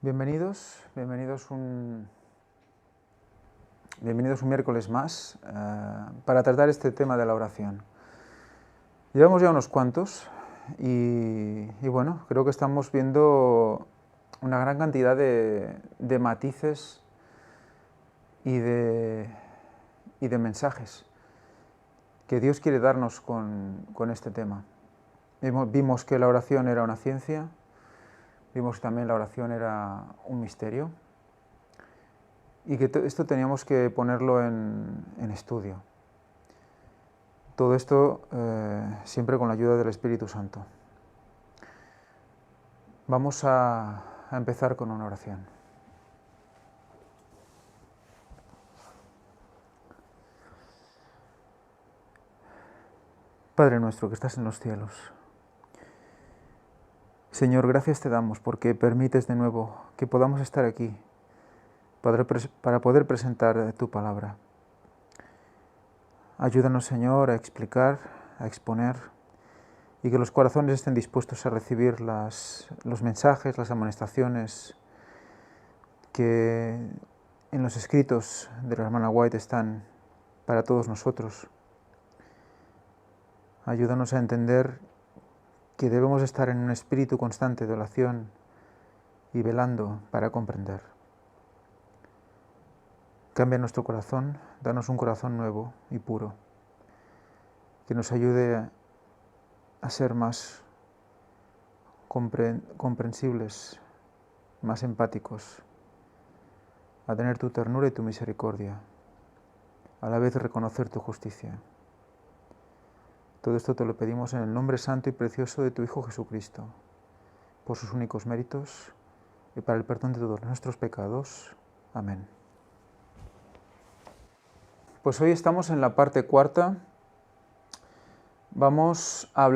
Bienvenidos un miércoles más para tratar este tema de la oración. Llevamos ya unos cuantos y bueno, creo que estamos viendo una gran cantidad de matices y de mensajes que Dios quiere darnos con este tema. Vimos que la oración era una ciencia. Vimos que también la oración era un misterio y que esto teníamos que ponerlo en estudio. Todo esto siempre con la ayuda del Espíritu Santo. Vamos a empezar con una oración. Padre nuestro que estás en los cielos, Señor, gracias te damos porque permites de nuevo que podamos estar aquí para poder presentar tu palabra. Ayúdanos, Señor, a explicar, a exponer y que los corazones estén dispuestos a recibir los mensajes, las amonestaciones que en los escritos de la hermana White están para todos nosotros. Ayúdanos a entender que debemos estar en un espíritu constante de oración y velando para comprender. Cambia nuestro corazón, danos un corazón nuevo y puro, que nos ayude a ser más comprensibles, más empáticos, a tener tu ternura y tu misericordia, a la vez reconocer tu justicia. Todo esto te lo pedimos en el nombre santo y precioso de tu Hijo Jesucristo, por sus únicos méritos y para el perdón de todos nuestros pecados. Amén. Pues hoy estamos en la parte cuarta. Vamos a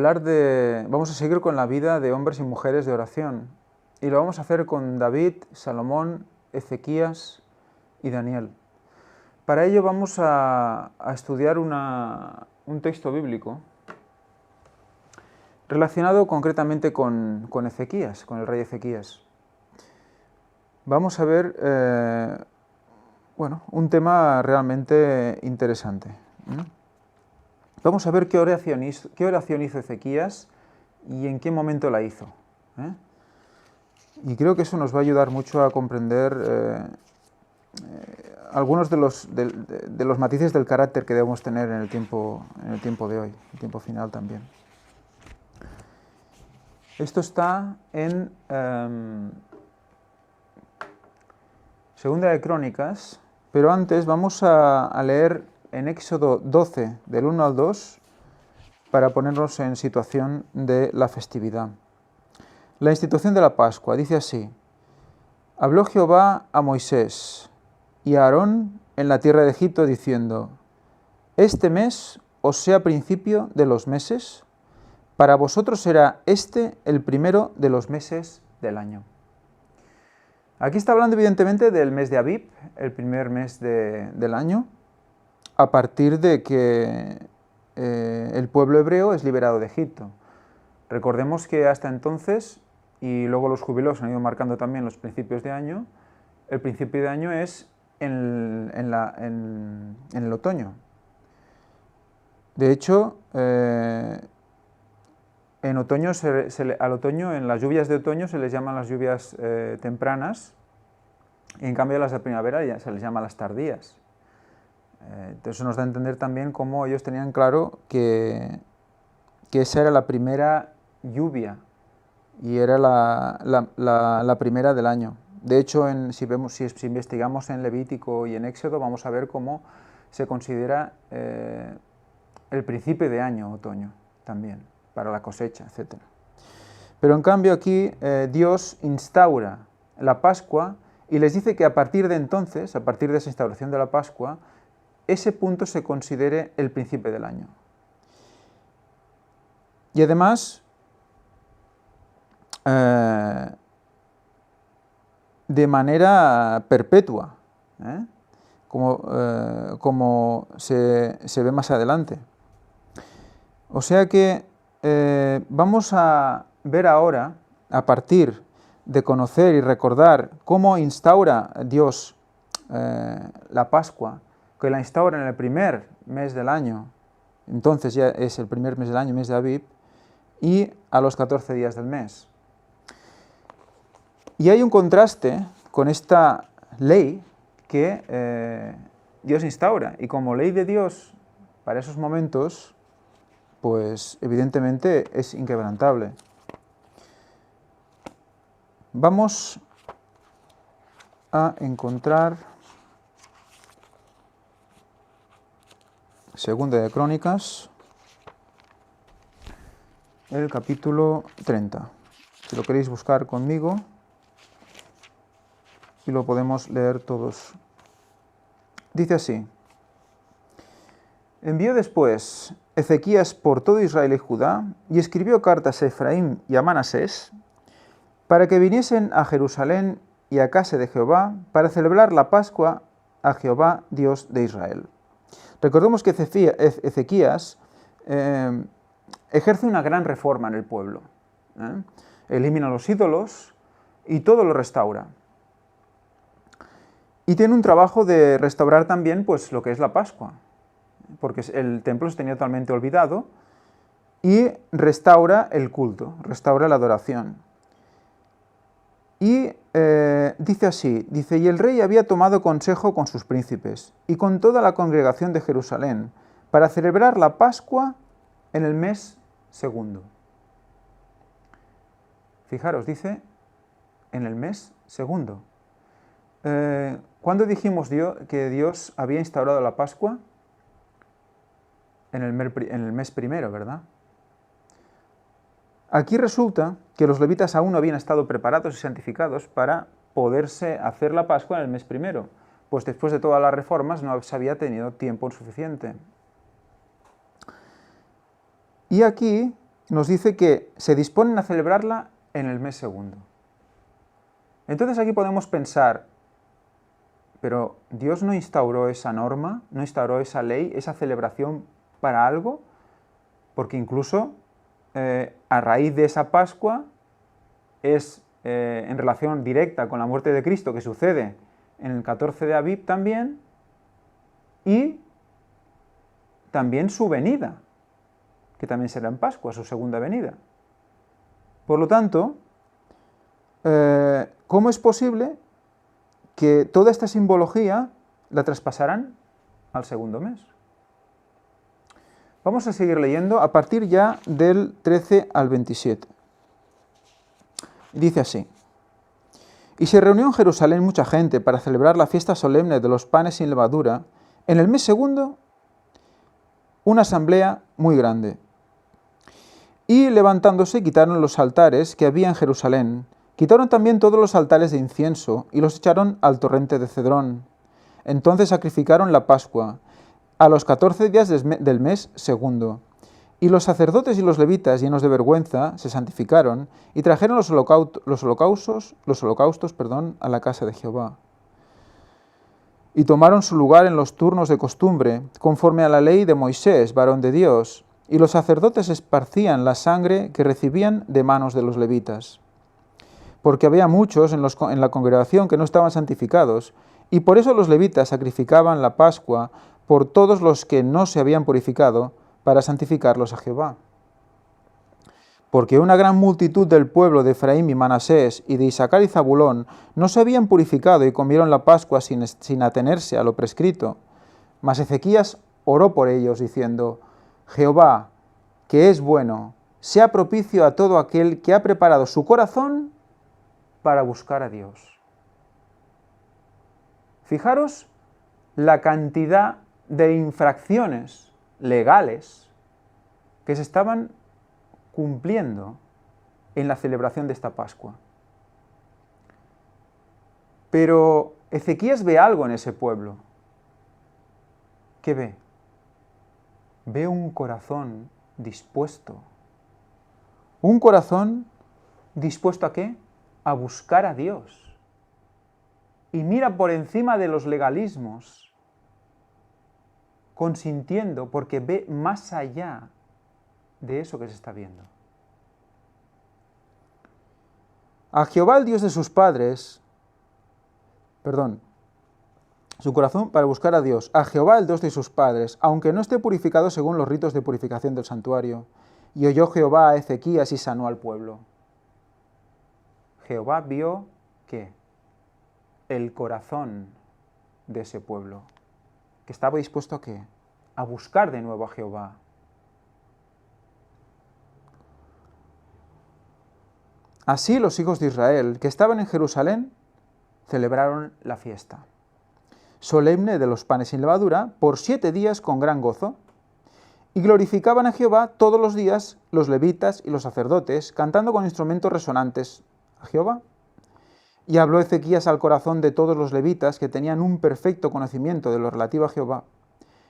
seguir con la vida de hombres y mujeres de oración. Y lo vamos a hacer con David, Salomón, Ezequías y Daniel. Para ello vamos a estudiar un texto bíblico relacionado concretamente con Ezequías, con el rey Ezequías. Vamos a ver un tema realmente interesante. Vamos a ver qué oración hizo Ezequías y en qué momento la hizo. Y creo que eso nos va a ayudar mucho a comprender algunos de los matices del carácter que debemos tener en el tiempo de hoy, el tiempo final también. Esto está en Segunda de Crónicas, pero antes vamos a leer en Éxodo 12, del 1 al 2, para ponernos en situación de la festividad. La institución de la Pascua dice así: Habló Jehová a Moisés y a Aarón en la tierra de Egipto, diciendo: Este mes os sea principio de los meses, para vosotros será este el primero de los meses del año. Aquí está hablando evidentemente del mes de Abib, el primer mes del año, a partir de que el pueblo hebreo es liberado de Egipto. Recordemos que hasta entonces, y luego los jubileos han ido marcando también los principios de año, el principio de año es en el otoño. De hecho, en las lluvias de otoño se les llaman las lluvias tempranas, y en cambio las de primavera ya se les llama las tardías. Entonces eso nos da a entender también cómo ellos tenían claro que esa era la primera lluvia y era la primera del año. De hecho, si investigamos en Levítico y en Éxodo, vamos a ver cómo se considera el principio de año, otoño, también, para la cosecha, etc. Pero en cambio aquí Dios instaura la Pascua y les dice que a partir de entonces, a partir de esa instauración de la Pascua, ese punto se considere el principio del año. Y además, de manera perpetua, como se ve más adelante. O sea que vamos a ver ahora, a partir de conocer y recordar cómo instaura Dios la Pascua, que la instaura en el primer mes del año, entonces ya es el primer mes del año, mes de Aviv, y a los 14 días del mes. Y hay un contraste con esta ley que Dios instaura, y como ley de Dios para esos momentos, pues evidentemente es inquebrantable. Vamos a encontrar Segunda de Crónicas, el capítulo 30. Si lo queréis buscar conmigo, y lo podemos leer todos. Dice así: envió después Ezequías por todo Israel y Judá, y escribió cartas a Efraín y a Manasés, para que viniesen a Jerusalén y a casa de Jehová, para celebrar la Pascua a Jehová, Dios de Israel. Recordemos que Ezequías ejerce una gran reforma en el pueblo. Elimina los ídolos y todo lo restaura. Y tiene un trabajo de restaurar también pues, lo que es la Pascua, porque el templo se tenía totalmente olvidado, y restaura el culto, restaura la adoración. Y dice así, y el rey había tomado consejo con sus príncipes y con toda la congregación de Jerusalén para celebrar la Pascua en el mes segundo. Fijaros, dice, en el mes segundo. ¿Cuándo dijimos que Dios había instaurado la Pascua? En el mes primero, ¿verdad? Aquí resulta que los levitas aún no habían estado preparados y santificados para poderse hacer la Pascua en el mes primero, pues después de todas las reformas no se había tenido tiempo suficiente. Y aquí nos dice que se disponen a celebrarla en el mes segundo. Entonces aquí podemos pensar, pero ¿Dios no instauró esa norma, no instauró esa ley, esa celebración para algo? Porque incluso a raíz de esa Pascua es en relación directa con la muerte de Cristo, que sucede en el 14 de Aviv también, y también su venida, que también será en Pascua, su segunda venida. Por lo tanto, ¿cómo es posible que toda esta simbología la traspasaran al segundo mes? Vamos a seguir leyendo a partir ya del 13 al 27. Dice así: y se reunió en Jerusalén mucha gente para celebrar la fiesta solemne de los panes sin levadura, en el mes segundo, una asamblea muy grande. Y levantándose quitaron los altares que había en Jerusalén, quitaron también todos los altares de incienso y los echaron al torrente de Cedrón. Entonces sacrificaron la Pascua a los 14 días del mes segundo. Y los sacerdotes y los levitas, llenos de vergüenza, se santificaron y trajeron los holocaustos, a la casa de Jehová. Y tomaron su lugar en los turnos de costumbre, conforme a la ley de Moisés, varón de Dios, y los sacerdotes esparcían la sangre que recibían de manos de los levitas. Porque había muchos en la congregación que no estaban santificados, y por eso los levitas sacrificaban la Pascua por todos los que no se habían purificado, para santificarlos a Jehová. Porque una gran multitud del pueblo de Efraín y Manasés y de Isaacar y Zabulón no se habían purificado y comieron la Pascua sin atenerse a lo prescrito. Mas Ezequías oró por ellos, diciendo: Jehová, que es bueno, sea propicio a todo aquel que ha preparado su corazón para buscar a Dios. Fijaros la cantidad de infracciones legales que se estaban cumpliendo en la celebración de esta Pascua. Pero Ezequías ve algo en ese pueblo. ¿Qué ve? Ve un corazón dispuesto. ¿Un corazón dispuesto a qué? A buscar a Dios. Y mira por encima de los legalismos, consintiendo, porque ve más allá de eso que se está viendo. A Jehová, el Dios de sus padres, su corazón para buscar a Dios, a Jehová, el Dios de sus padres, aunque no esté purificado según los ritos de purificación del santuario. Y oyó Jehová a Ezequías y sanó al pueblo. Jehová vio, ¿qué? El corazón de ese pueblo, que estaba dispuesto a ¿qué? A buscar de nuevo a Jehová. Así los hijos de Israel, que estaban en Jerusalén, celebraron la fiesta solemne de los panes sin levadura por 7 días con gran gozo, y glorificaban a Jehová todos los días los levitas y los sacerdotes, cantando con instrumentos resonantes a Jehová. Y habló Ezequías al corazón de todos los levitas que tenían un perfecto conocimiento de lo relativo a Jehová,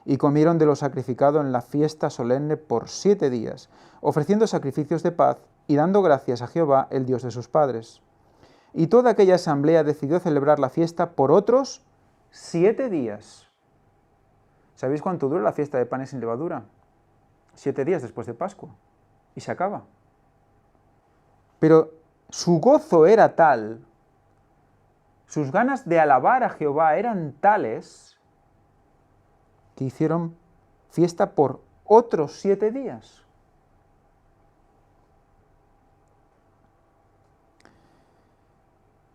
y comieron de lo sacrificado en la fiesta solemne por 7 días, ofreciendo sacrificios de paz y dando gracias a Jehová, el Dios de sus padres. Y toda aquella asamblea decidió celebrar la fiesta por otros 7 días. ¿Sabéis cuánto dura la fiesta de panes sin levadura? 7 días después de Pascua. Y se acaba. Pero su gozo era tal, sus ganas de alabar a Jehová eran tales, que hicieron fiesta por otros 7 días.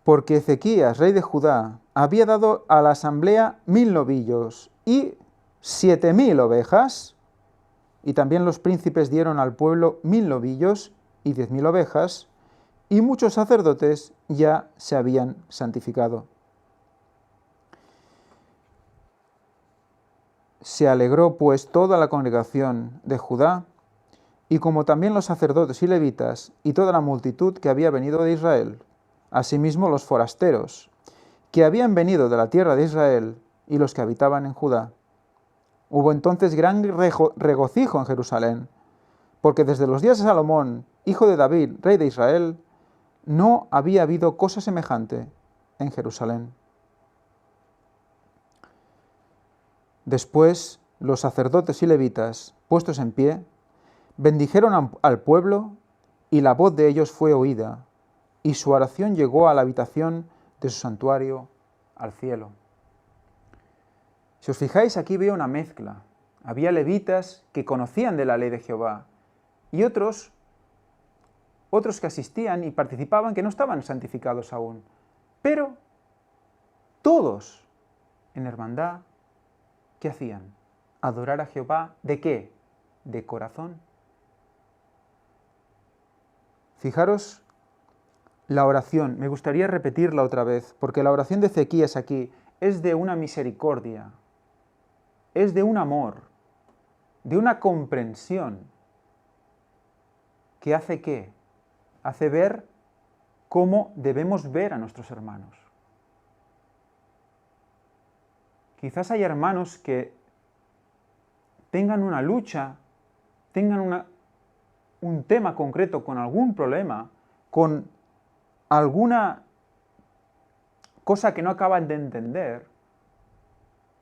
Porque Ezequías, rey de Judá, había dado a la asamblea 1000 novillos y 7000 ovejas, y también los príncipes dieron al pueblo 1000 novillos y 10.000 ovejas, y muchos sacerdotes ya se habían santificado. Se alegró pues toda la congregación de Judá, y como también los sacerdotes y levitas, y toda la multitud que había venido de Israel, asimismo los forasteros, que habían venido de la tierra de Israel, y los que habitaban en Judá. Hubo entonces gran regocijo en Jerusalén, porque desde los días de Salomón, hijo de David, rey de Israel, no había habido cosa semejante en Jerusalén. Después, los sacerdotes y levitas, puestos en pie, bendijeron al pueblo, y la voz de ellos fue oída, y su oración llegó a la habitación de su santuario, al cielo. Si os fijáis, aquí veo una mezcla. Había levitas que conocían de la ley de Jehová, y otros que asistían y participaban que no estaban santificados aún. Pero todos en hermandad, ¿qué hacían? Adorar a Jehová, ¿de qué? De corazón. Fijaros la oración, me gustaría repetirla otra vez, porque la oración de Ezequías aquí es de una misericordia, es de un amor, de una comprensión, que hace ¿qué? Hace ver cómo debemos ver a nuestros hermanos. Quizás hay hermanos que tengan una lucha, tengan un tema concreto con algún problema, con alguna cosa que no acaban de entender,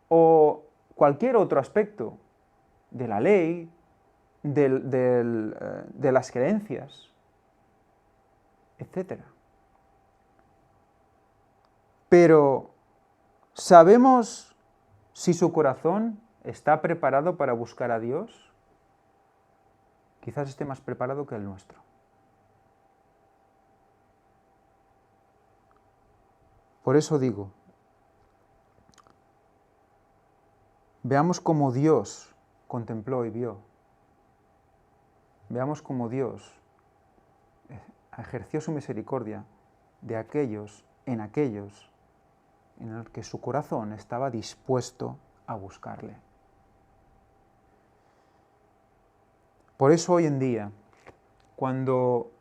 o cualquier otro aspecto de la ley, de las creencias, etc. Pero, ¿sabemos si su corazón está preparado para buscar a Dios? Quizás esté más preparado que el nuestro. Por eso digo, veamos cómo Dios contempló y vio. Veamos cómo Dios ejerció su misericordia de aquellos en el que su corazón estaba dispuesto a buscarle. Por eso hoy en día, cuando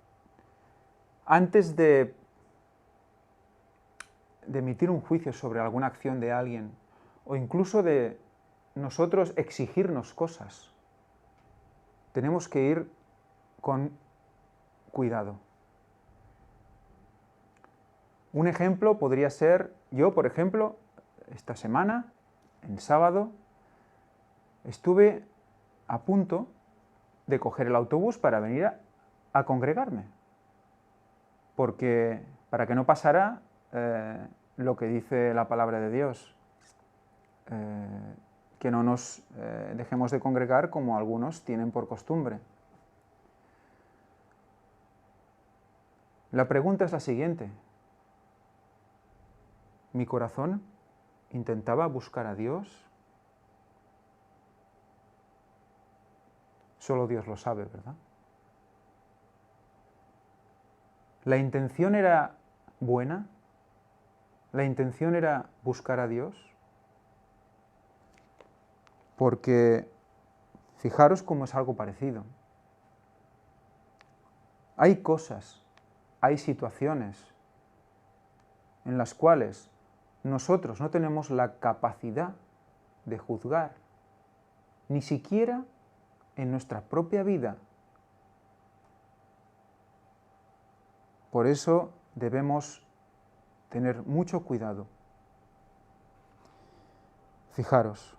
antes de emitir un juicio sobre alguna acción de alguien, o incluso de nosotros exigirnos cosas, tenemos que ir con cuidado. Un ejemplo podría ser, yo por ejemplo, esta semana, en sábado, estuve a punto de coger el autobús para venir a congregarme, porque para que no pasara lo que dice la palabra de Dios, que no nos dejemos de congregar como algunos tienen por costumbre. La pregunta es la siguiente. ¿Mi corazón intentaba buscar a Dios? Solo Dios lo sabe, ¿verdad? ¿La intención era buena? ¿La intención era buscar a Dios? Porque fijaros cómo es algo parecido. Hay cosas, hay situaciones en las cuales nosotros no tenemos la capacidad de juzgar, ni siquiera en nuestra propia vida. Por eso debemos tener mucho cuidado. Fijaros,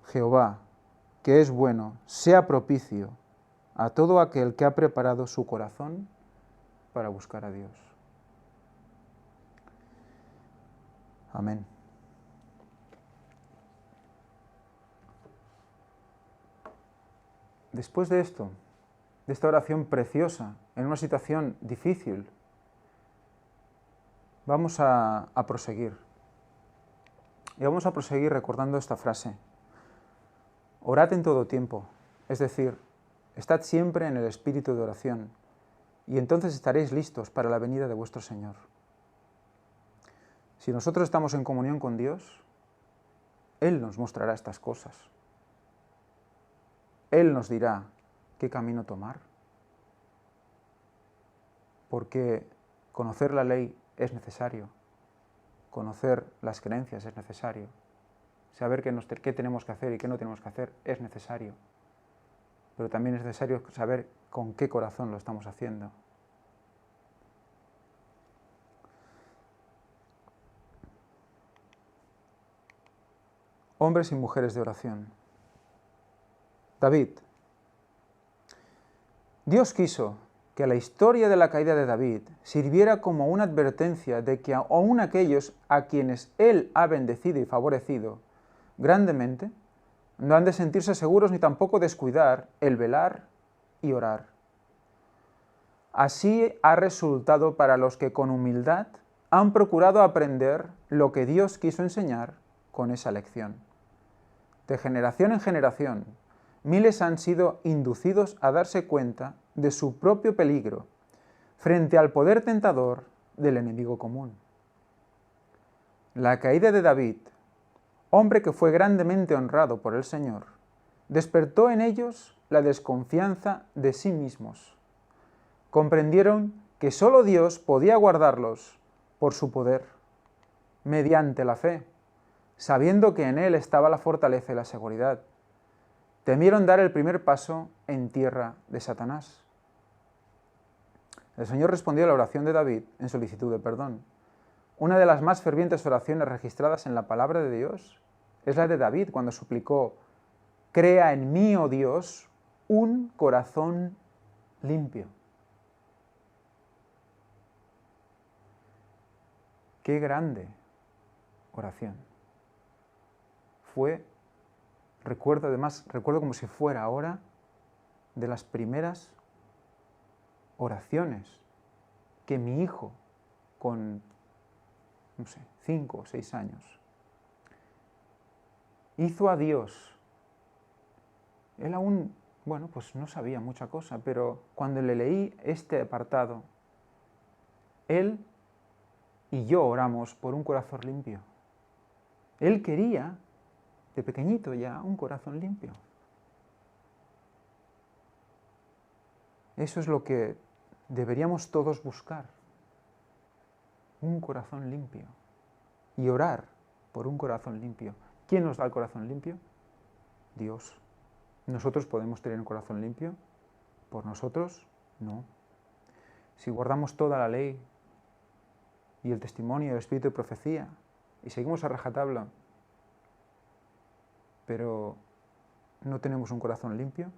Jehová, que es bueno, sea propicio a todo aquel que ha preparado su corazón para buscar a Dios. Amén. Después de esto, de esta oración preciosa, en una situación difícil, vamos a proseguir. Y vamos a proseguir recordando esta frase. Orad en todo tiempo, es decir, estad siempre en el espíritu de oración, y entonces estaréis listos para la venida de vuestro Señor. Si nosotros estamos en comunión con Dios, Él nos mostrará estas cosas. Él nos dirá qué camino tomar. Porque conocer la ley es necesario, conocer las creencias es necesario, saber qué tenemos que hacer y qué no tenemos que hacer es necesario, pero también es necesario saber con qué corazón lo estamos haciendo. Hombres y mujeres de oración. David. Dios quiso que la historia de la caída de David sirviera como una advertencia de que aun aquellos a quienes Él ha bendecido y favorecido grandemente, no han de sentirse seguros ni tampoco descuidar el velar y orar. Así ha resultado para los que con humildad han procurado aprender lo que Dios quiso enseñar con esa lección. De generación en generación, miles han sido inducidos a darse cuenta de su propio peligro frente al poder tentador del enemigo común. La caída de David, hombre que fue grandemente honrado por el Señor, despertó en ellos la desconfianza de sí mismos. Comprendieron que sólo Dios podía guardarlos por su poder, mediante la fe, sabiendo que en Él estaba la fortaleza y la seguridad. Temieron dar el primer paso en tierra de Satanás. El Señor respondió a la oración de David en solicitud de perdón. Una de las más fervientes oraciones registradas en la palabra de Dios es la de David cuando suplicó: «Crea en mí, oh Dios, un corazón limpio». ¡Qué grande oración! Recuerdo como si fuera ahora de las primeras oraciones que mi hijo, con, 5 o 6 años, hizo a Dios. Él aún, pues no sabía mucha cosa, pero cuando le leí este apartado, él y yo oramos por un corazón limpio. Él quería, de pequeñito ya, un corazón limpio. Eso es lo que deberíamos todos buscar. Un corazón limpio. Y orar por un corazón limpio. ¿Quién nos da el corazón limpio? Dios. ¿Nosotros podemos tener un corazón limpio? ¿Por nosotros? No. Si guardamos toda la ley y el testimonio y el espíritu de profecía y seguimos a rajatabla, pero no tenemos un corazón limpio,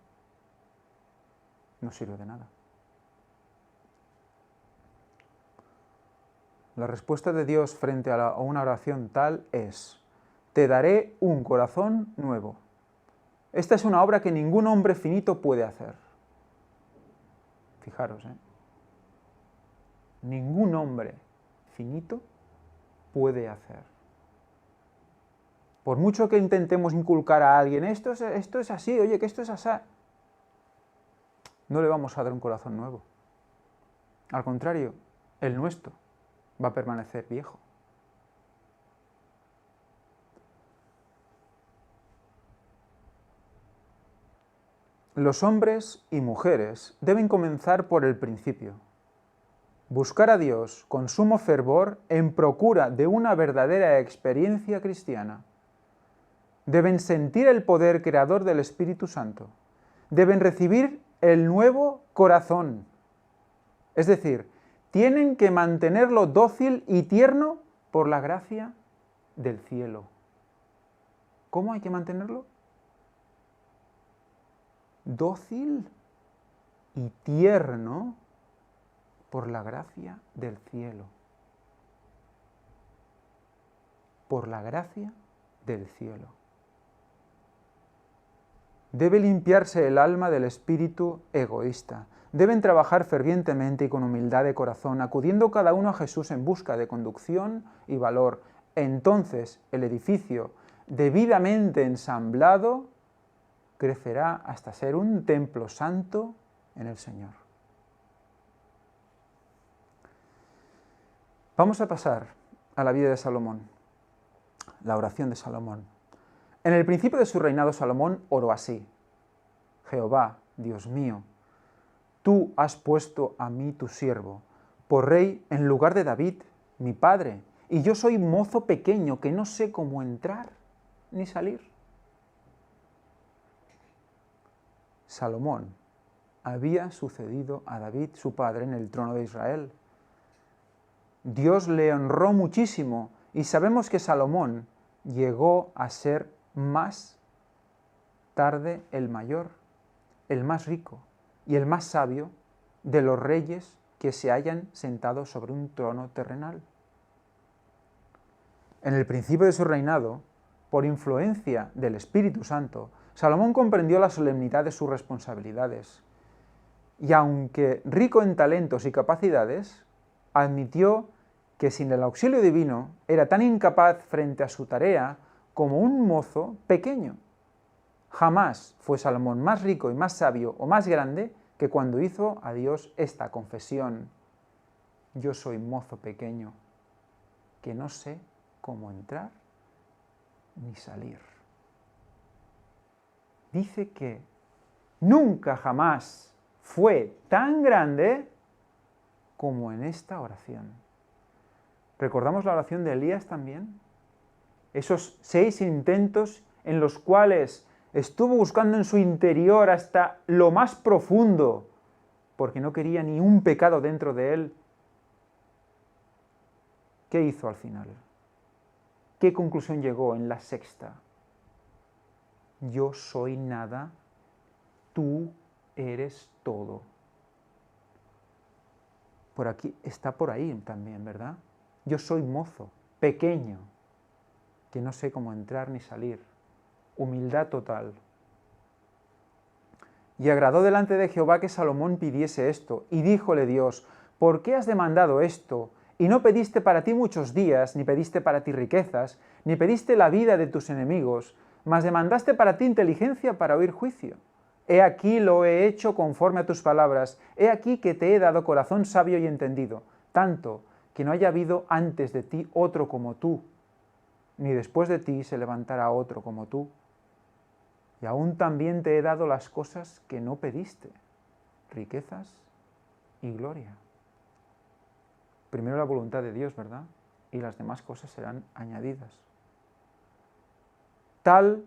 no sirve de nada. La respuesta de Dios frente a una oración tal es: te daré un corazón nuevo. Esta es una obra que ningún hombre finito puede hacer. Fijaros, ningún hombre finito puede hacer. Por mucho que intentemos inculcar a alguien, esto es así, oye, que esto es así, no le vamos a dar un corazón nuevo. Al contrario, el nuestro va a permanecer viejo. Los hombres y mujeres deben comenzar por el principio. Buscar a Dios con sumo fervor en procura de una verdadera experiencia cristiana. Deben sentir el poder creador del Espíritu Santo. Deben recibir el nuevo corazón. Es decir, tienen que mantenerlo dócil y tierno por la gracia del cielo. ¿Cómo hay que mantenerlo? Dócil y tierno por la gracia del cielo. Por la gracia del cielo. Debe limpiarse el alma del espíritu egoísta. Deben trabajar fervientemente y con humildad de corazón, acudiendo cada uno a Jesús en busca de conducción y valor. Entonces el edificio, debidamente ensamblado, crecerá hasta ser un templo santo en el Señor. Vamos a pasar a la vida de Salomón, la oración de Salomón. En el principio de su reinado, Salomón oró así: Jehová, Dios mío, tú has puesto a mí tu siervo por rey en lugar de David, mi padre, y yo soy mozo pequeño que no sé cómo entrar ni salir. Salomón había sucedido a David, su padre, en el trono de Israel. Dios le honró muchísimo y sabemos que Salomón llegó a ser más tarde el mayor, el más rico y el más sabio de los reyes que se hayan sentado sobre un trono terrenal. En el principio de su reinado, por influencia del Espíritu Santo, Salomón comprendió la solemnidad de sus responsabilidades y, aunque rico en talentos y capacidades, admitió que sin el auxilio divino era tan incapaz frente a su tarea como un mozo pequeño. Jamás fue Salomón más rico y más sabio o más grande que cuando hizo a Dios esta confesión: yo soy mozo pequeño, que no sé cómo entrar ni salir. Dice que nunca jamás fue tan grande como en esta oración. ¿Recordamos la oración de Elías también? Esos 6 intentos en los cuales estuvo buscando en su interior hasta lo más profundo, porque no quería ni un pecado dentro de él. ¿Qué hizo al final? ¿Qué conclusión llegó en la 6ª? Yo soy nada, tú eres todo. Por aquí, está por ahí también, ¿verdad? Yo soy mozo, pequeño, que no sé cómo entrar ni salir. Humildad total. Y agradó delante de Jehová que Salomón pidiese esto, y díjole Dios: ¿por qué has demandado esto? Y no pediste para ti muchos días, ni pediste para ti riquezas, ni pediste la vida de tus enemigos, mas demandaste para ti inteligencia para oír juicio. He aquí lo he hecho conforme a tus palabras, he aquí que te he dado corazón sabio y entendido, tanto que no haya habido antes de ti otro como tú, ni después de ti se levantará otro como tú. Y aún también te he dado las cosas que no pediste, riquezas y gloria. Primero la voluntad de Dios, ¿verdad? Y las demás cosas serán añadidas. Tal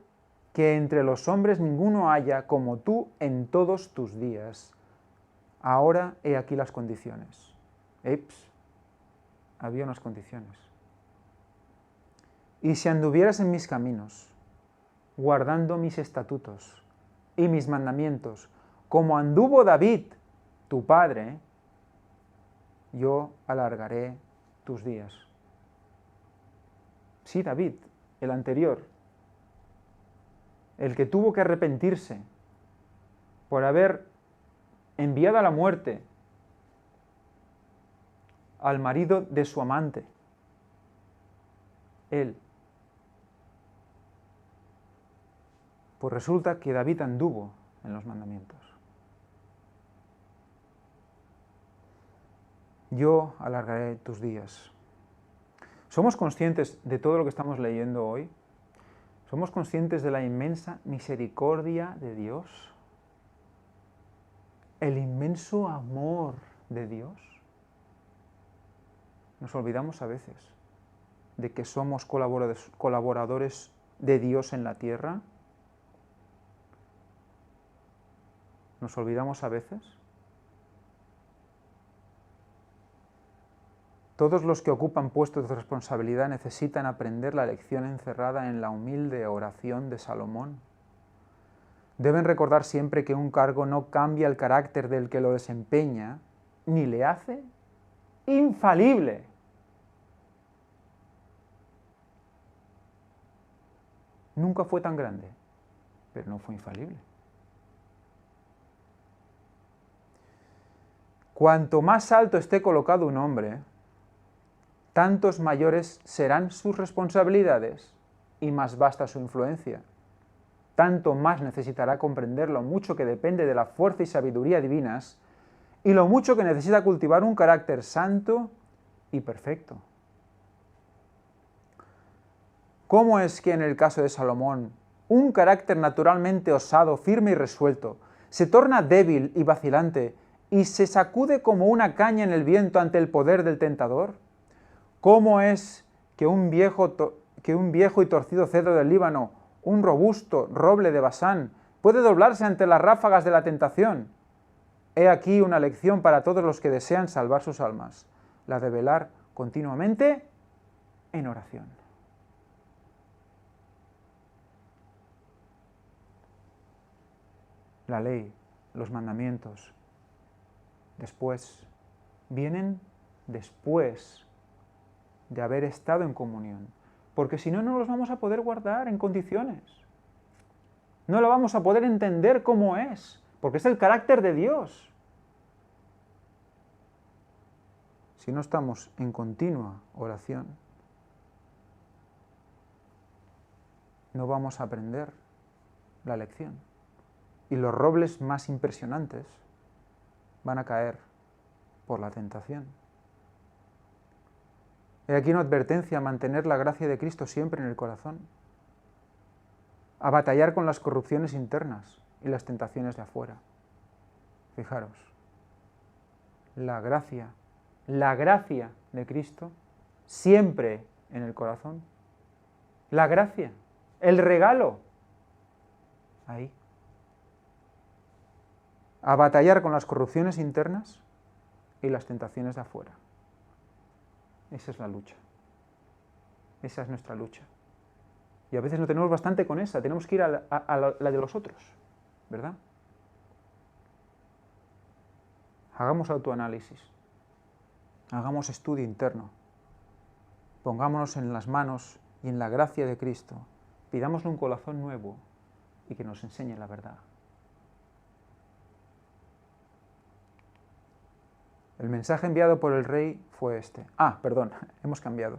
que entre los hombres ninguno haya como tú en todos tus días. Ahora he aquí las condiciones. Había unas condiciones. Y si anduvieras en mis caminos, guardando mis estatutos y mis mandamientos, como anduvo David, tu padre, yo alargaré tus días. Sí, David, el anterior, el que tuvo que arrepentirse por haber enviado a la muerte al marido de su amante. Él. Pues resulta que David anduvo en los mandamientos. Yo alargaré tus días. ¿Somos conscientes de todo lo que estamos leyendo hoy? ¿Somos conscientes de la inmensa misericordia de Dios? ¿El inmenso amor de Dios? Nos olvidamos a veces de que somos colaboradores de Dios en la tierra. ¿Nos olvidamos a veces? Todos los que ocupan puestos de responsabilidad necesitan aprender la lección encerrada en la humilde oración de Salomón. Deben recordar siempre que un cargo no cambia el carácter del que lo desempeña, ni le hace infalible. Nunca fue tan grande, pero no fue infalible. Cuanto más alto esté colocado un hombre, tantos mayores serán sus responsabilidades y más vasta su influencia. Tanto más necesitará comprender lo mucho que depende de la fuerza y sabiduría divinas y lo mucho que necesita cultivar un carácter santo y perfecto. ¿Cómo es que en el caso de Salomón, un carácter naturalmente osado, firme y resuelto, se torna débil y vacilante y se sacude como una caña en el viento ante el poder del tentador? ¿Cómo es que un viejo y torcido cedro del Líbano, un robusto roble de Basán, puede doblarse ante las ráfagas de la tentación? He aquí una lección para todos los que desean salvar sus almas, la de velar continuamente en oración. La ley, los mandamientos, vienen después de haber estado en comunión, porque si no, no los vamos a poder guardar en condiciones. No lo vamos a poder entender como es, porque es el carácter de Dios. Si no estamos en continua oración, no vamos a aprender la lección. Y los robles más impresionantes van a caer por la tentación. He aquí una advertencia a mantener la gracia de Cristo siempre en el corazón, a batallar con las corrupciones internas y las tentaciones de afuera. Fijaros, la gracia de Cristo siempre en el corazón. La gracia, el regalo, ahí. A batallar con las corrupciones internas y las tentaciones de afuera. Esa es la lucha. Esa es nuestra lucha. Y a veces no tenemos bastante con esa, tenemos que ir a la de los otros, ¿verdad? Hagamos autoanálisis, hagamos estudio interno, pongámonos en las manos y en la gracia de Cristo, pidámosle un corazón nuevo y que nos enseñe la verdad. El mensaje enviado por el rey fue este. Hemos cambiado.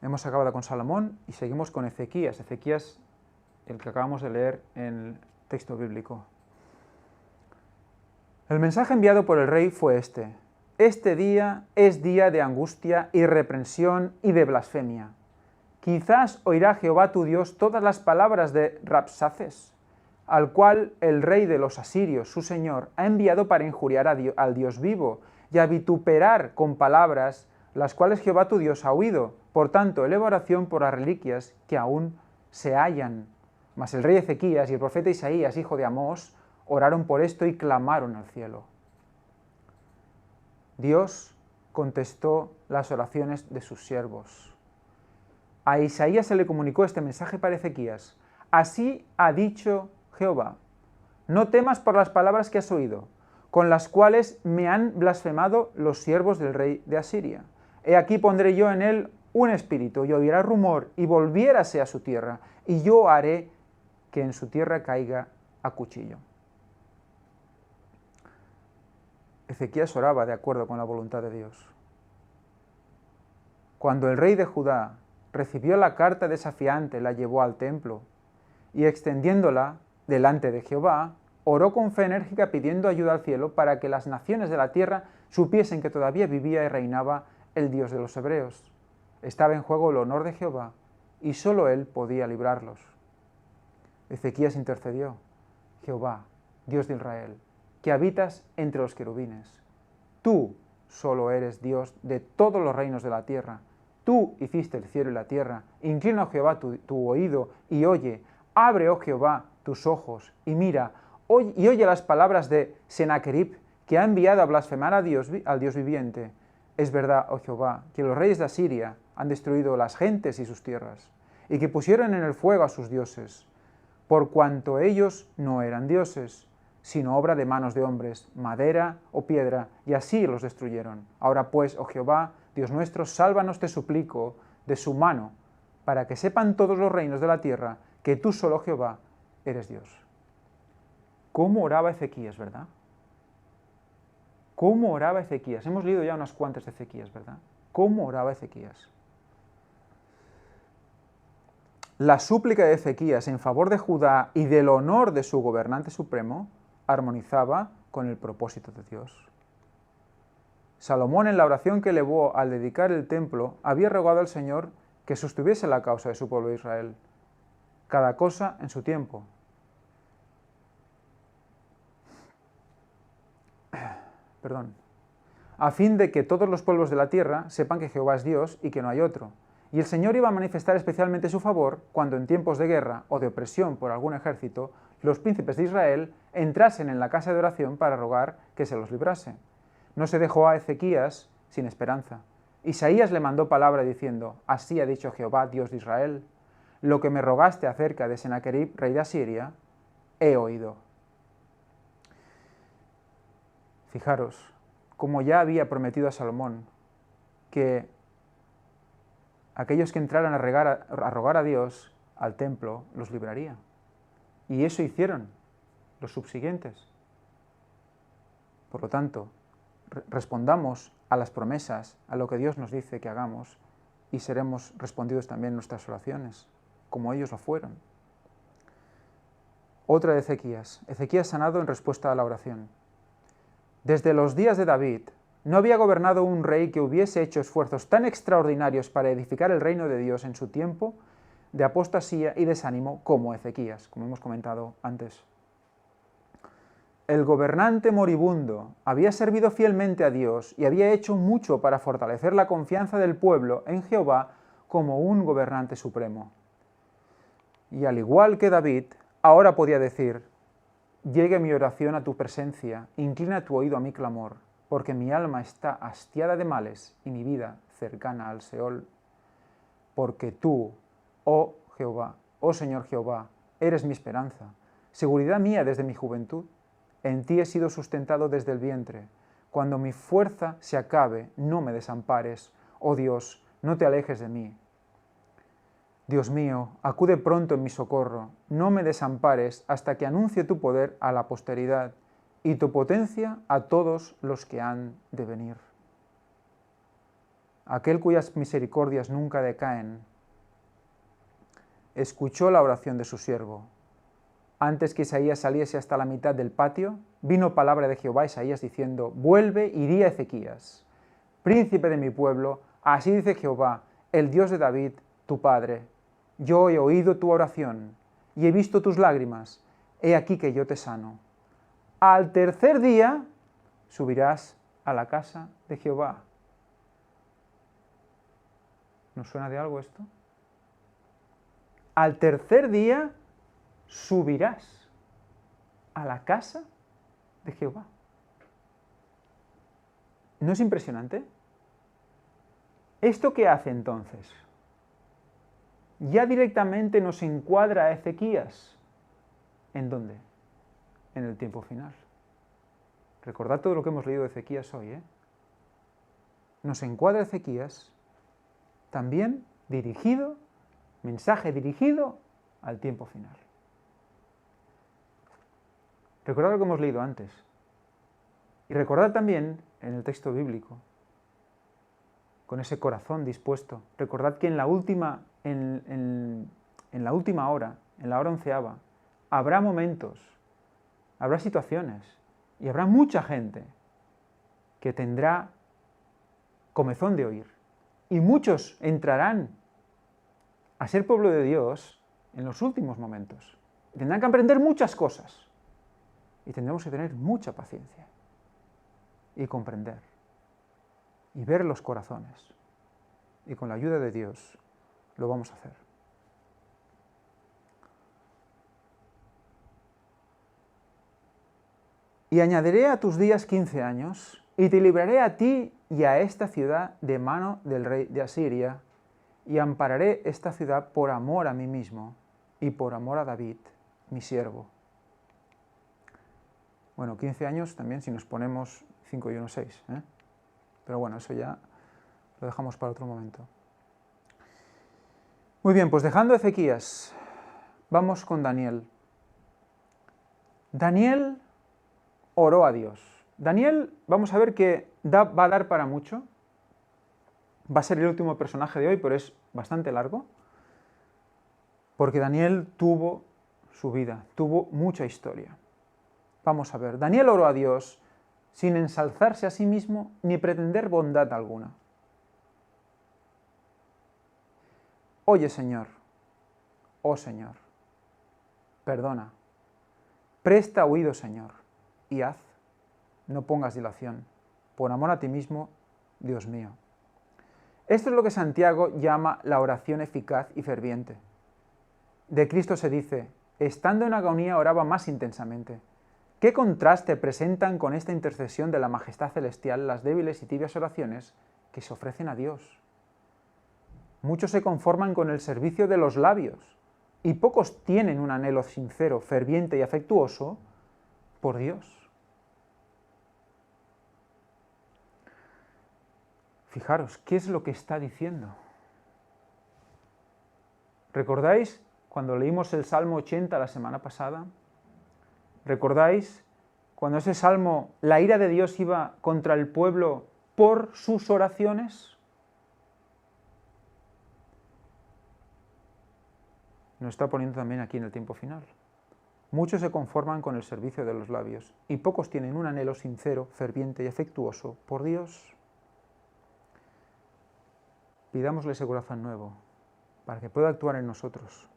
Hemos acabado con Salomón y seguimos con Ezequías. Ezequías, el que acabamos de leer en el texto bíblico. El mensaje enviado por el rey fue este. Este día es día de angustia y reprensión y de blasfemia. Quizás oirá Jehová tu Dios todas las palabras de Rabsaces, al cual el rey de los asirios, su señor, ha enviado para injuriar al Dios vivo y a vituperar con palabras las cuales Jehová tu Dios ha oído. Por tanto, eleva oración por las reliquias que aún se hallan. Mas el rey Ezequías y el profeta Isaías, hijo de Amós, oraron por esto y clamaron al cielo. Dios contestó las oraciones de sus siervos. A Isaías se le comunicó este mensaje para Ezequías. Así ha dicho Jehová, no temas por las palabras que has oído, con las cuales me han blasfemado los siervos del rey de Asiria. He aquí pondré yo en él un espíritu, y oirá rumor, y volviérase a su tierra, y yo haré que en su tierra caiga a cuchillo. Ezequías oraba de acuerdo con la voluntad de Dios. Cuando el rey de Judá recibió la carta desafiante, la llevó al templo, y extendiéndola delante de Jehová, oró con fe enérgica pidiendo ayuda al cielo para que las naciones de la tierra supiesen que todavía vivía y reinaba el Dios de los hebreos. Estaba en juego el honor de Jehová, y sólo él podía librarlos. Ezequías intercedió: Jehová, Dios de Israel, que habitas entre los querubines, tú solo eres Dios de todos los reinos de la tierra. Tú hiciste el cielo y la tierra. Inclina, oh Jehová, tu oído y oye. Abre, oh Jehová, tus ojos y mira, y oye las palabras de Sennacherib, que ha enviado a blasfemar al Dios viviente. Es verdad, oh Jehová, que los reyes de Asiria han destruido las gentes y sus tierras, y que pusieron en el fuego a sus dioses, por cuanto ellos no eran dioses, sino obra de manos de hombres, madera o piedra, y así los destruyeron. Ahora pues, oh Jehová, Dios nuestro, sálvanos, te suplico, de su mano, para que sepan todos los reinos de la tierra que tú solo, Jehová, eres Dios. ¿Cómo oraba Ezequías, verdad? ¿Cómo oraba Ezequías? Hemos leído ya unas cuantas de Ezequías, ¿verdad? ¿Cómo oraba Ezequías? La súplica de Ezequías en favor de Judá y del honor de su gobernante supremo armonizaba con el propósito de Dios. Salomón, en la oración que elevó al dedicar el templo, había rogado al Señor que sostuviese la causa de su pueblo Israel, cada cosa en su tiempo. A fin de que todos los pueblos de la tierra sepan que Jehová es Dios y que no hay otro. Y el Señor iba a manifestar especialmente su favor cuando en tiempos de guerra o de opresión por algún ejército, los príncipes de Israel entrasen en la casa de oración para rogar que se los librase. No se dejó a Ezequías sin esperanza. Isaías le mandó palabra diciendo: así ha dicho Jehová, Dios de Israel, lo que me rogaste acerca de Sennacherib, rey de Asiria, he oído. Fijaros, como ya había prometido a Salomón, que aquellos que entraran a rogar a Dios al templo los libraría. Y eso hicieron los subsiguientes. Por lo tanto, respondamos a las promesas, a lo que Dios nos dice que hagamos, y seremos respondidos también en nuestras oraciones, como ellos lo fueron. Otra de Ezequías. Ezequías sanado en respuesta a la oración. Desde los días de David, no había gobernado un rey que hubiese hecho esfuerzos tan extraordinarios para edificar el reino de Dios en su tiempo de apostasía y desánimo como Ezequías, como hemos comentado antes. El gobernante moribundo había servido fielmente a Dios y había hecho mucho para fortalecer la confianza del pueblo en Jehová como un gobernante supremo. Y al igual que David, ahora podía decir: llegue mi oración a tu presencia, inclina tu oído a mi clamor, porque mi alma está hastiada de males y mi vida cercana al Seol. Porque tú, oh Jehová, oh Señor Jehová, eres mi esperanza, seguridad mía desde mi juventud. En ti he sido sustentado desde el vientre. Cuando mi fuerza se acabe, no me desampares. Oh Dios, no te alejes de mí. Dios mío, acude pronto en mi socorro. No me desampares hasta que anuncie tu poder a la posteridad y tu potencia a todos los que han de venir. Aquel cuyas misericordias nunca decaen, escuchó la oración de su siervo. Antes que Isaías saliese hasta la mitad del patio, vino palabra de Jehová a Isaías diciendo: vuelve y di a Ezequías, príncipe de mi pueblo, así dice Jehová, el Dios de David, tu padre. Yo he oído tu oración y he visto tus lágrimas. He aquí que yo te sano. Al tercer día subirás a la casa de Jehová. ¿Nos suena de algo esto? Al tercer día subirás a la casa de Jehová. ¿No es impresionante? ¿Esto qué hace entonces? Ya directamente nos encuadra a Ezequías. ¿En dónde? En el tiempo final. Recordad todo lo que hemos leído de Ezequías hoy, nos encuadra Ezequías, también mensaje dirigido al tiempo final. Recordad lo que hemos leído antes. Y recordad también en el texto bíblico, con ese corazón dispuesto, recordad que en la última hora, en la hora 11ª, habrá momentos, habrá situaciones y habrá mucha gente que tendrá comezón de oír. Y muchos entrarán a ser pueblo de Dios en los últimos momentos. Tendrán que aprender muchas cosas. Y tendremos que tener mucha paciencia. Y comprender. Y ver los corazones. Y con la ayuda de Dios lo vamos a hacer. Y añadiré a tus días 15 años, y te libraré a ti y a esta ciudad de mano del rey de Asiria, y ampararé esta ciudad por amor a mí mismo, y por amor a David, mi siervo. Bueno, 15 años también si nos ponemos 5 y 1, 6. Pero bueno, eso ya lo dejamos para otro momento. Muy bien, pues dejando Ezequías, vamos con Daniel. Daniel oró a Dios. Daniel, vamos a ver que va a dar para mucho. Va a ser el último personaje de hoy, pero es bastante largo. Porque Daniel tuvo su vida, tuvo mucha historia. Vamos a ver, Daniel oró a Dios sin ensalzarse a sí mismo ni pretender bondad alguna. Oye, Señor, oh Señor, perdona, presta oído, Señor, y haz, no pongas dilación, por amor a ti mismo, Dios mío. Esto es lo que Santiago llama la oración eficaz y ferviente. De Cristo se dice, estando en agonía oraba más intensamente. ¿Qué contraste presentan con esta intercesión de la majestad celestial las débiles y tibias oraciones que se ofrecen a Dios? Muchos se conforman con el servicio de los labios, y pocos tienen un anhelo sincero, ferviente y afectuoso por Dios. Fijaros, ¿qué es lo que está diciendo? ¿Recordáis cuando leímos el Salmo 80 la semana pasada? ¿Recordáis cuando ese salmo, la ira de Dios iba contra el pueblo por sus oraciones? Nos está poniendo también aquí en el tiempo final. Muchos se conforman con el servicio de los labios y pocos tienen un anhelo sincero, ferviente y afectuoso por Dios. Pidámosle ese corazón nuevo para que pueda actuar en nosotros,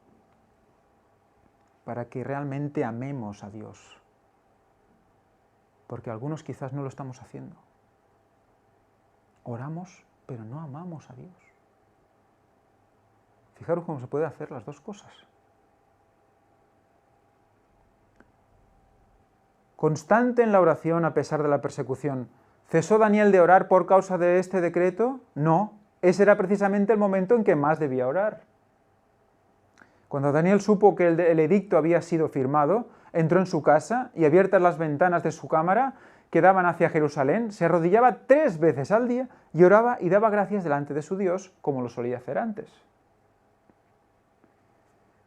para que realmente amemos a Dios, porque algunos quizás no lo estamos haciendo. Oramos, pero no amamos a Dios. Fijaros cómo se puede hacer las dos cosas. Constante en la oración a pesar de la persecución. ¿Cesó Daniel de orar por causa de este decreto? No, ese era precisamente el momento en que más debía orar. Cuando Daniel supo que el edicto había sido firmado, entró en su casa y, abiertas las ventanas de su cámara que daban hacia Jerusalén, se arrodillaba 3 veces al día y oraba y daba gracias delante de su Dios, como lo solía hacer antes.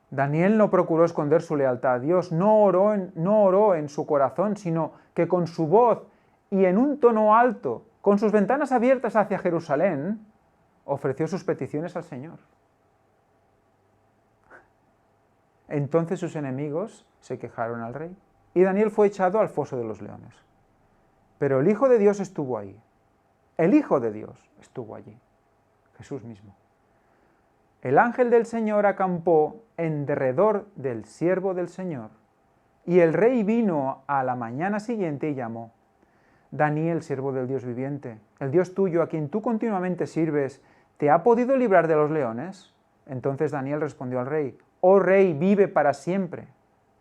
Daniel no procuró esconder su lealtad a Dios, no oró en su corazón, sino que con su voz y en un tono alto, con sus ventanas abiertas hacia Jerusalén, ofreció sus peticiones al Señor. Entonces sus enemigos se quejaron al rey, y Daniel fue echado al foso de los leones. Pero el Hijo de Dios estuvo ahí. El Hijo de Dios estuvo allí, Jesús mismo. El ángel del Señor acampó en derredor del siervo del Señor, y el rey vino a la mañana siguiente y llamó: Daniel, siervo del Dios viviente, el Dios tuyo, a quien tú continuamente sirves, ¿te ha podido librar de los leones? Entonces Daniel respondió al rey: Oh rey, vive para siempre.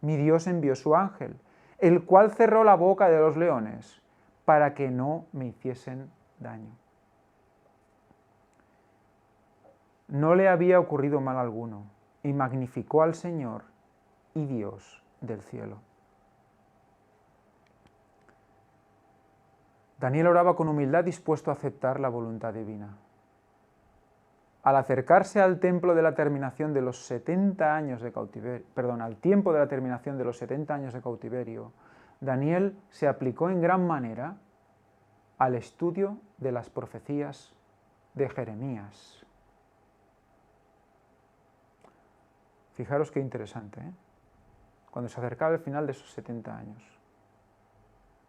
Mi Dios envió su ángel, el cual cerró la boca de los leones, para que no me hiciesen daño. No le había ocurrido mal alguno, y magnificó al Señor y Dios del cielo. Daniel oraba con humildad, dispuesto a aceptar la voluntad divina. Al acercarse al templo de la terminación de los 70 años de cautiverio, al tiempo de la terminación de los 70 años de cautiverio, Daniel se aplicó en gran manera al estudio de las profecías de Jeremías. Fijaros qué interesante, ¿eh? Cuando se acercaba el final de esos 70 años.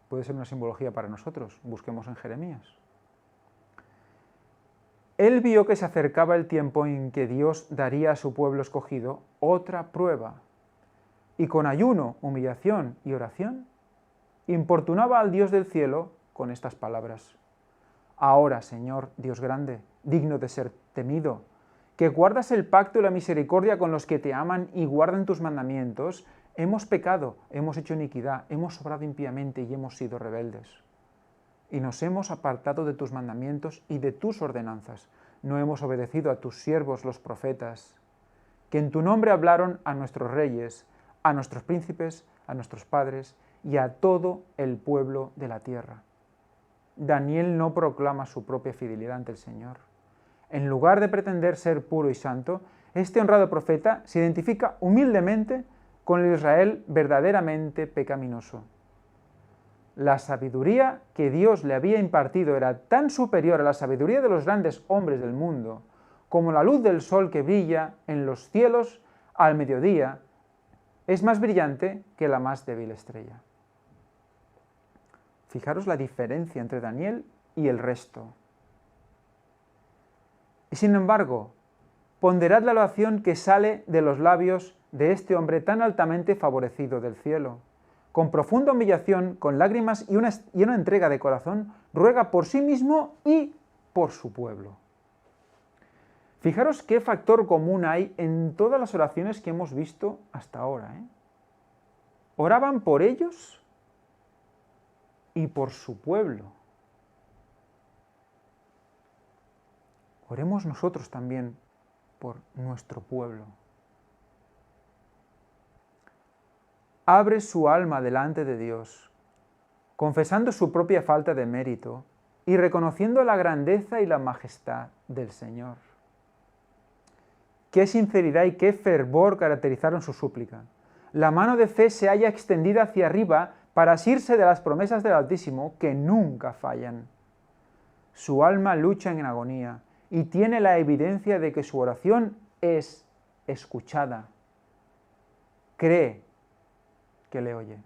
Puede ser una simbología para nosotros, busquemos en Jeremías. Él vio que se acercaba el tiempo en que Dios daría a su pueblo escogido otra prueba, y con ayuno, humillación y oración, importunaba al Dios del cielo con estas palabras: Ahora, Señor, Dios grande, digno de ser temido, que guardas el pacto y la misericordia con los que te aman y guardan tus mandamientos, hemos pecado, hemos hecho iniquidad, hemos obrado impíamente y hemos sido rebeldes. Y nos hemos apartado de tus mandamientos y de tus ordenanzas. No hemos obedecido a tus siervos los profetas, que en tu nombre hablaron a nuestros reyes, a nuestros príncipes, a nuestros padres y a todo el pueblo de la tierra. Daniel no proclama su propia fidelidad ante el Señor. En lugar de pretender ser puro y santo, este honrado profeta se identifica humildemente con el Israel verdaderamente pecaminoso. La sabiduría que Dios le había impartido era tan superior a la sabiduría de los grandes hombres del mundo, como la luz del sol que brilla en los cielos al mediodía es más brillante que la más débil estrella. Fijaros la diferencia entre Daniel y el resto. Y sin embargo, ponderad la oración que sale de los labios de este hombre tan altamente favorecido del cielo. Con profunda humillación, con lágrimas y una entrega de corazón, ruega por sí mismo y por su pueblo. Fijaros qué factor común hay en todas las oraciones que hemos visto hasta ahora, ¿eh? Oraban por ellos y por su pueblo. Oremos nosotros también por nuestro pueblo. Abre su alma delante de Dios, confesando su propia falta de mérito y reconociendo la grandeza y la majestad del Señor. Qué sinceridad y qué fervor caracterizaron su súplica. La mano de fe se halla extendida hacia arriba para asirse de las promesas del Altísimo que nunca fallan. Su alma lucha en agonía y tiene la evidencia de que su oración es escuchada. Cree que le oye.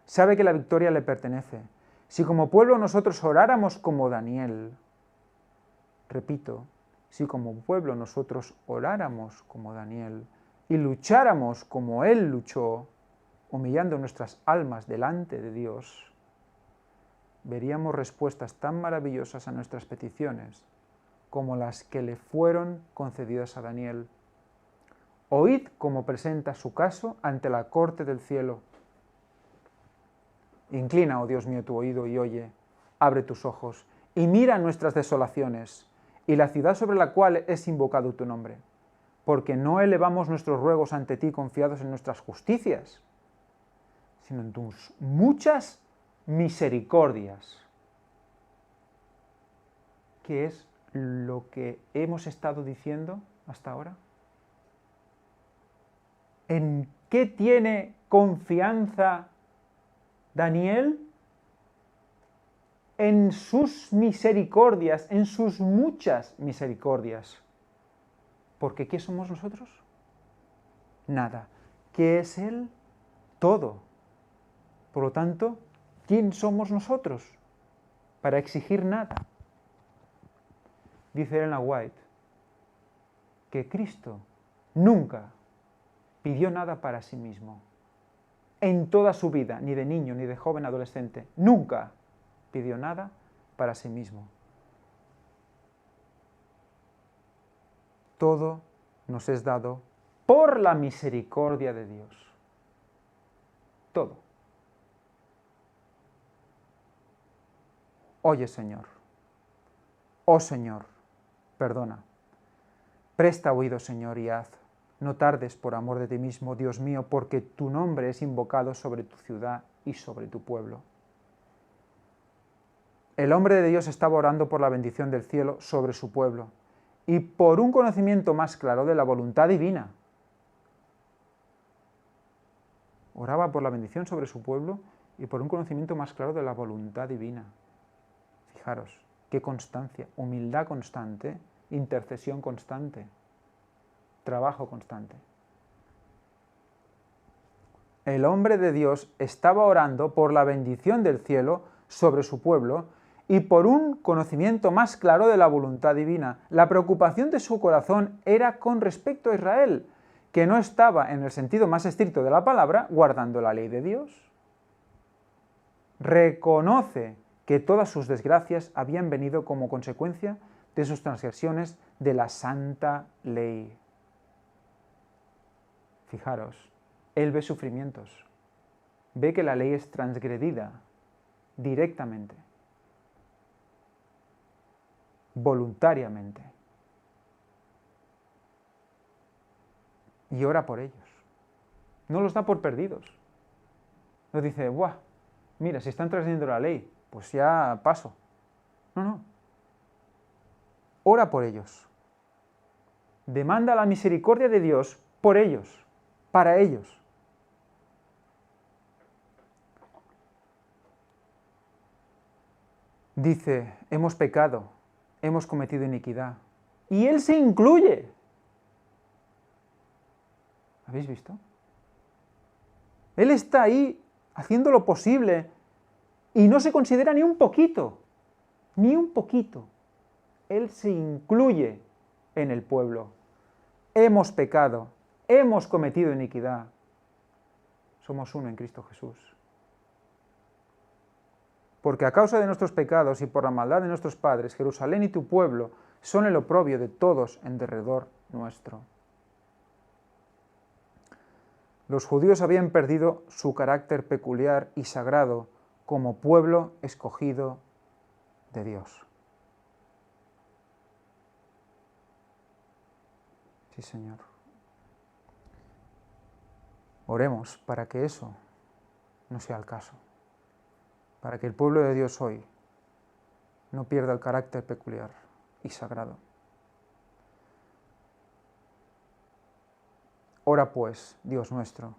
Sabe que la victoria le pertenece. Si como pueblo nosotros oráramos como Daniel, repito, si como pueblo nosotros oráramos como Daniel y lucháramos como él luchó, humillando nuestras almas delante de Dios, veríamos respuestas tan maravillosas a nuestras peticiones como las que le fueron concedidas a Daniel. Oíd cómo presenta su caso ante la corte del cielo. Inclina, oh Dios mío, tu oído y oye, abre tus ojos y mira nuestras desolaciones y la ciudad sobre la cual es invocado tu nombre, porque no elevamos nuestros ruegos ante ti confiados en nuestras justicias, sino en tus muchas misericordias. ¿Qué es lo que hemos estado diciendo hasta ahora? ¿En qué tiene confianza Daniel? En sus misericordias, en sus muchas misericordias. Porque ¿qué somos nosotros? Nada. ¿Qué es Él? Todo. Por lo tanto, ¿quién somos nosotros para exigir nada? Dice Ellen White que Cristo nunca pidió nada para sí mismo. En toda su vida, ni de niño, ni de joven adolescente, nunca pidió nada para sí mismo. Todo nos es dado por la misericordia de Dios. Todo. Oye, Señor. Oh, Señor, perdona. Presta oído, Señor, y haz. No tardes por amor de ti mismo, Dios mío, porque tu nombre es invocado sobre tu ciudad y sobre tu pueblo. El hombre de Dios estaba orando por la bendición del cielo sobre su pueblo y por un conocimiento más claro de la voluntad divina. Oraba por la bendición sobre su pueblo y por un conocimiento más claro de la voluntad divina. Fijaros, qué constancia, humildad constante, intercesión constante, trabajo constante. El hombre de Dios estaba orando por la bendición del cielo sobre su pueblo y por un conocimiento más claro de la voluntad divina. La preocupación de su corazón era con respecto a Israel, que no estaba, en el sentido más estricto de la palabra, guardando la ley de Dios. Reconoce que todas sus desgracias habían venido como consecuencia de sus transgresiones de la santa ley. Fijaros, él ve sufrimientos, ve que la ley es transgredida directamente, voluntariamente, y ora por ellos. No los da por perdidos. No dice, ¡buah! Mira, si están transgrediendo la ley, pues ya paso. No. Ora por ellos. Demanda la misericordia de Dios por ellos, para ellos. Dice, hemos pecado, hemos cometido iniquidad. Y Él se incluye. ¿Habéis visto? Él está ahí haciendo lo posible y no se considera ni un poquito. Ni un poquito. Él se incluye en el pueblo. Hemos pecado, hemos cometido iniquidad. Somos uno en Cristo Jesús. Porque a causa de nuestros pecados y por la maldad de nuestros padres, Jerusalén y tu pueblo son el oprobio de todos en derredor nuestro. Los judíos habían perdido su carácter peculiar y sagrado como pueblo escogido de Dios. Sí, Señor. Oremos para que eso no sea el caso, para que el pueblo de Dios hoy no pierda el carácter peculiar y sagrado. Ora pues, Dios nuestro,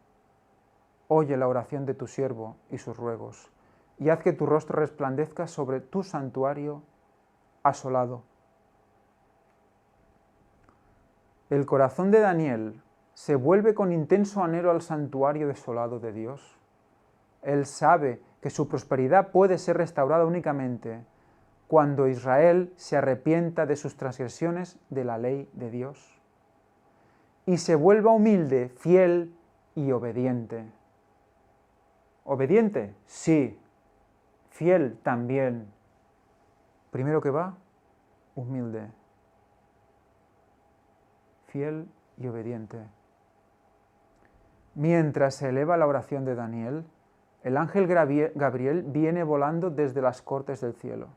oye la oración de tu siervo y sus ruegos, y haz que tu rostro resplandezca sobre tu santuario asolado. El corazón de Daniel se vuelve con intenso anhelo al santuario desolado de Dios. Él sabe que su prosperidad puede ser restaurada únicamente cuando Israel se arrepienta de sus transgresiones de la ley de Dios y se vuelva humilde, fiel y obediente. ¿Obediente? Sí. Fiel también. Primero que va, humilde, fiel y obediente. Mientras se eleva la oración de Daniel, el ángel Gabriel viene volando desde las cortes del cielo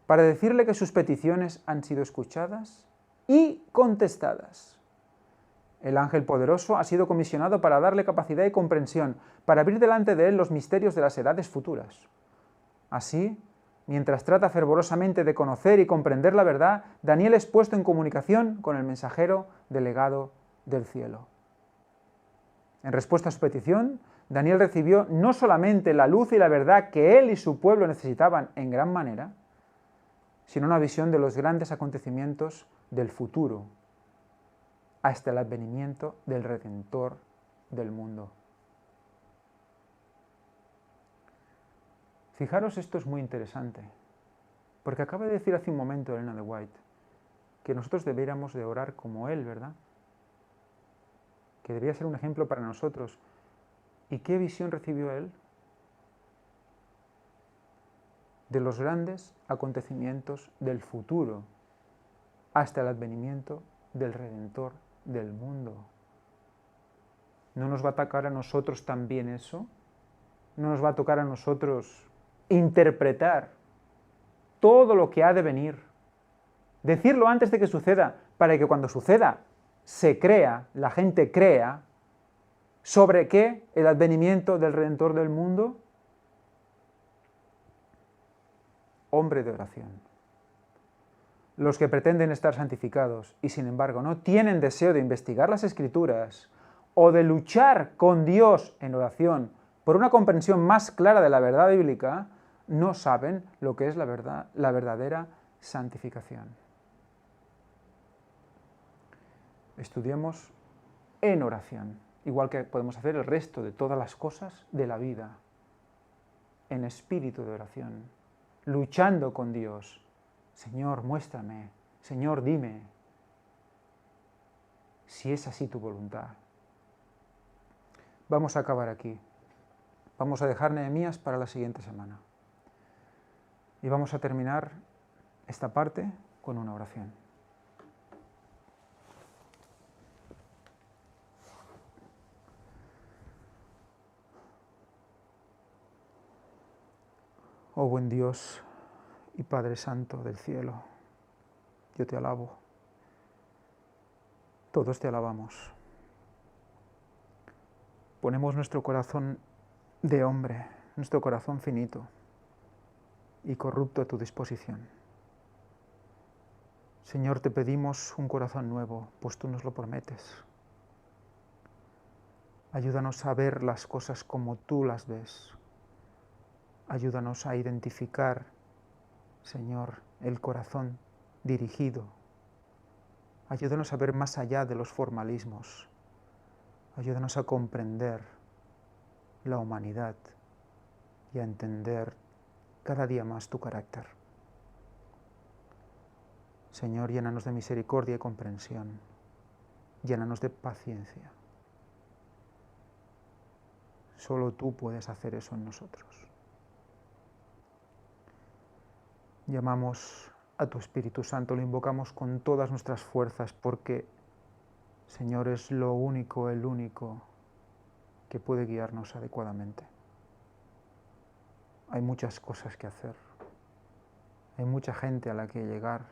para decirle que sus peticiones han sido escuchadas y contestadas. El ángel poderoso ha sido comisionado para darle capacidad y comprensión, para abrir delante de él los misterios de las edades futuras. Así, mientras trata fervorosamente de conocer y comprender la verdad, Daniel es puesto en comunicación con el mensajero delegado del cielo. En respuesta a su petición, Daniel recibió no solamente la luz y la verdad que él y su pueblo necesitaban en gran manera, sino una visión de los grandes acontecimientos del futuro, hasta el advenimiento del Redentor del mundo. Fijaros, esto es muy interesante, porque acaba de decir hace un momento Elena de White que nosotros deberíamos de orar como él, ¿verdad? Que debería ser un ejemplo para nosotros. ¿Y qué visión recibió él? De los grandes acontecimientos del futuro, hasta el advenimiento del Redentor del mundo. ¿No nos va a tocar a nosotros también eso? ¿No nos va a tocar a nosotros interpretar todo lo que ha de venir? Decirlo antes de que suceda, para que cuando suceda se crea, la gente crea. ¿Sobre qué? El advenimiento del Redentor del mundo. hombre de oración. Los que pretenden estar santificados y sin embargo no tienen deseo de investigar las Escrituras o de luchar con Dios en oración por una comprensión más clara de la verdad bíblica, no saben lo que es la verdadera santificación. Estudiemos en oración, igual que podemos hacer el resto de todas las cosas de la vida, en espíritu de oración, luchando con Dios. Señor, muéstrame, Señor, dime, si es así tu voluntad. Vamos a acabar aquí. Vamos a dejar Nehemías para la siguiente semana. Y vamos a terminar esta parte con una oración. Oh buen Dios y Padre Santo del cielo, yo te alabo. Todos te alabamos. Ponemos nuestro corazón de hombre, nuestro corazón finito y corrupto a tu disposición. Señor, te pedimos un corazón nuevo, pues tú nos lo prometes. Ayúdanos a ver las cosas como tú las ves. Ayúdanos a identificar, Señor, el corazón dirigido. Ayúdanos a ver más allá de los formalismos. Ayúdanos a comprender la humanidad y a entender cada día más tu carácter. Señor, llénanos de misericordia y comprensión. Llénanos de paciencia. Solo tú puedes hacer eso en nosotros. Llamamos a tu Espíritu Santo, lo invocamos con todas nuestras fuerzas porque, Señor, es lo único, el único que puede guiarnos adecuadamente. Hay muchas cosas que hacer, hay mucha gente a la que llegar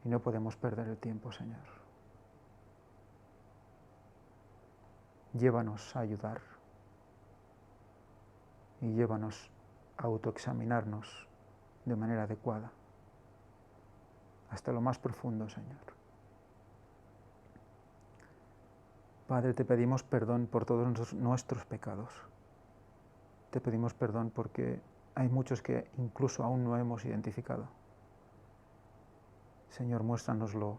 y no podemos perder el tiempo, Señor. Llévanos a ayudar y llévanos a autoexaminarnos de manera adecuada, hasta lo más profundo, Señor. Padre, te pedimos perdón por todos nuestros pecados. Te pedimos perdón porque hay muchos que incluso aún no hemos identificado. Señor, muéstranoslo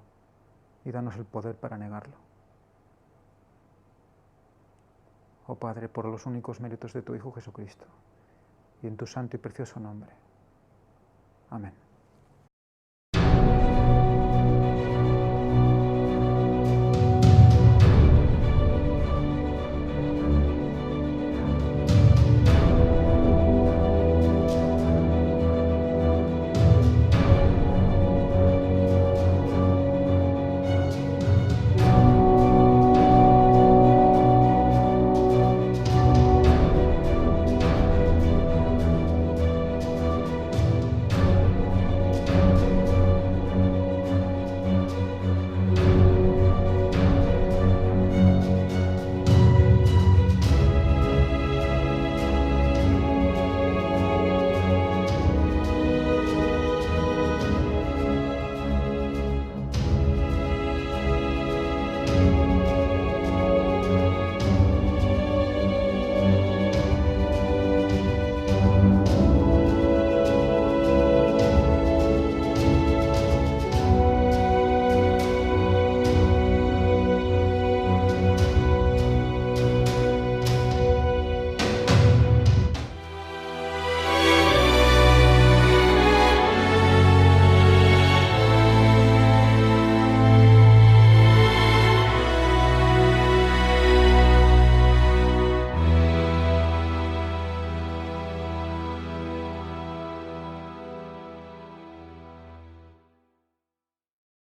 y danos el poder para negarlo. Oh Padre, por los únicos méritos de tu Hijo Jesucristo y en tu santo y precioso nombre. Amén.